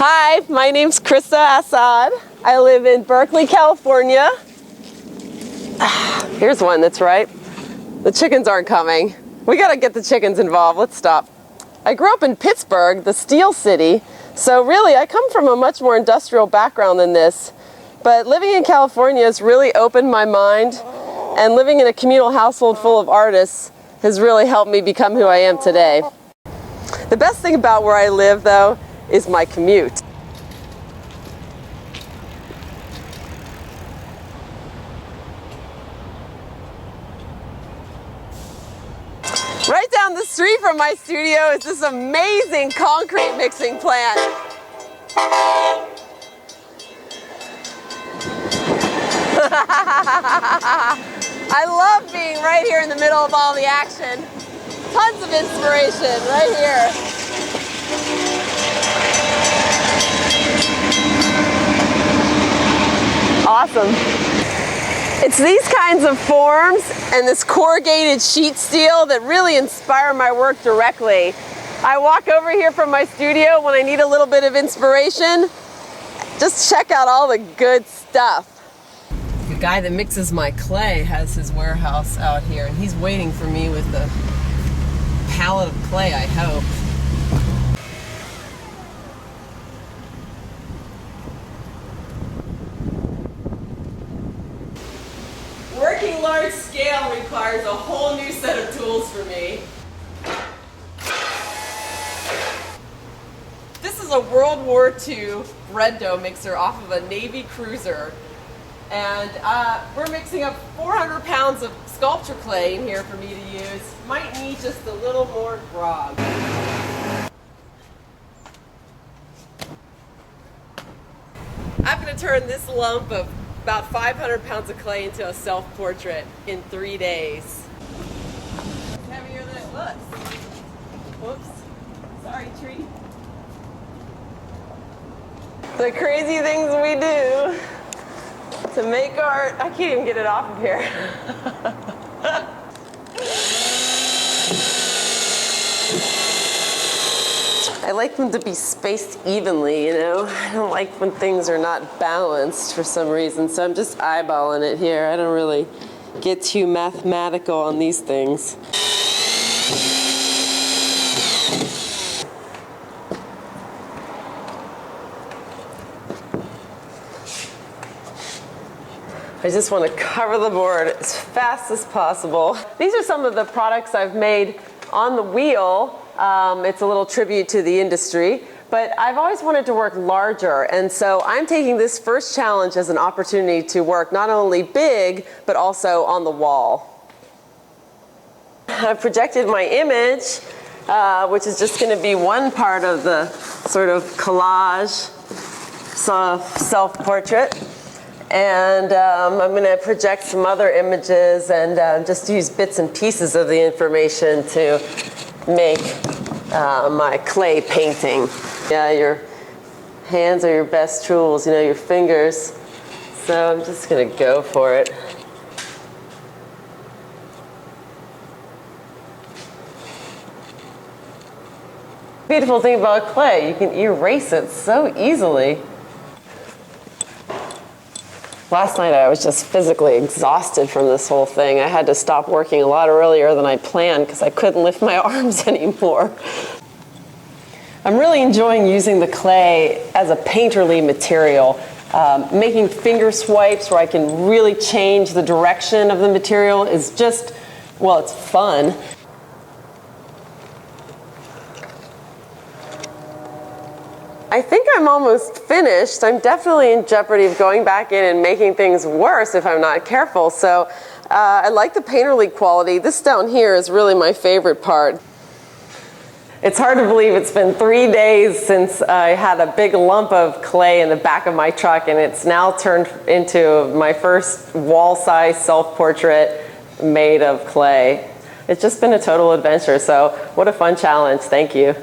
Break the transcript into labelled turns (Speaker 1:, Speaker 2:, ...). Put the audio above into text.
Speaker 1: Hi, my name's Christa Assad. I live in Berkeley, California. Here's one that's right. The chickens aren't coming. We gotta get the chickens involved. Let's stop. I grew up in Pittsburgh, the Steel City, so really I come from a much more industrial background than this. But living in California has really opened my mind, and living in a communal household full of artists has really helped me become who I am today. The best thing about where I live, though, is my commute. Right down the street from my studio is this amazing concrete mixing plant. I love being right here in the middle of all the action. Tons of inspiration right here. Awesome. It's these kinds of forms and this corrugated sheet steel that really inspire my work directly. I walk over here from my studio when I need a little bit of inspiration. Just check out all the good stuff. The guy that mixes my clay has his warehouse out here, and he's waiting for me with the pallet of clay, I hope. Working large scale requires a whole new set of tools for me. This is a World War II bread dough mixer off of a Navy cruiser. And we're mixing up 400 pounds of sculpture clay in here for me to use. Might need just a little more grog. I'm going to turn this lump of about 500 pounds of clay into a self-portrait in 3 days. It's heavier than it looks. Whoops. Sorry, tree. The crazy things we do to make art. I can't even get it off of here. I like them to be spaced evenly, you know? I don't like when things are not balanced for some reason, so I'm just eyeballing it here. I don't really get too mathematical on these things. I just want to cover the board as fast as possible. These are some of the products I've made on the wheel. It's a little tribute to the industry, but I've always wanted to work larger, and so I'm taking this first challenge as an opportunity to work not only big, but also on the wall. I've projected my image, which is just going to be one part of the sort of collage self-portrait. And I'm going to project some other images and just use bits and pieces of the information to make my clay painting. Yeah, your hands are your best tools, you know, your fingers. So I'm just going to go for it. Beautiful thing about clay, you can erase it so easily. Last night I was just physically exhausted from this whole thing. I had to stop working a lot earlier than I planned because I couldn't lift my arms anymore. I'm really enjoying using the clay as a painterly material, making finger swipes where I can really change the direction of the material is just, well, it's fun. I think I'm almost finished. I'm definitely in jeopardy of going back in and making things worse if I'm not careful. So I like the painterly quality. This down here is really my favorite part. It's hard to believe it's been 3 days since I had a big lump of clay in the back of my truck, and it's now turned into my first wall-size self-portrait made of clay. It's just been a total adventure, so what a fun challenge. Thank you.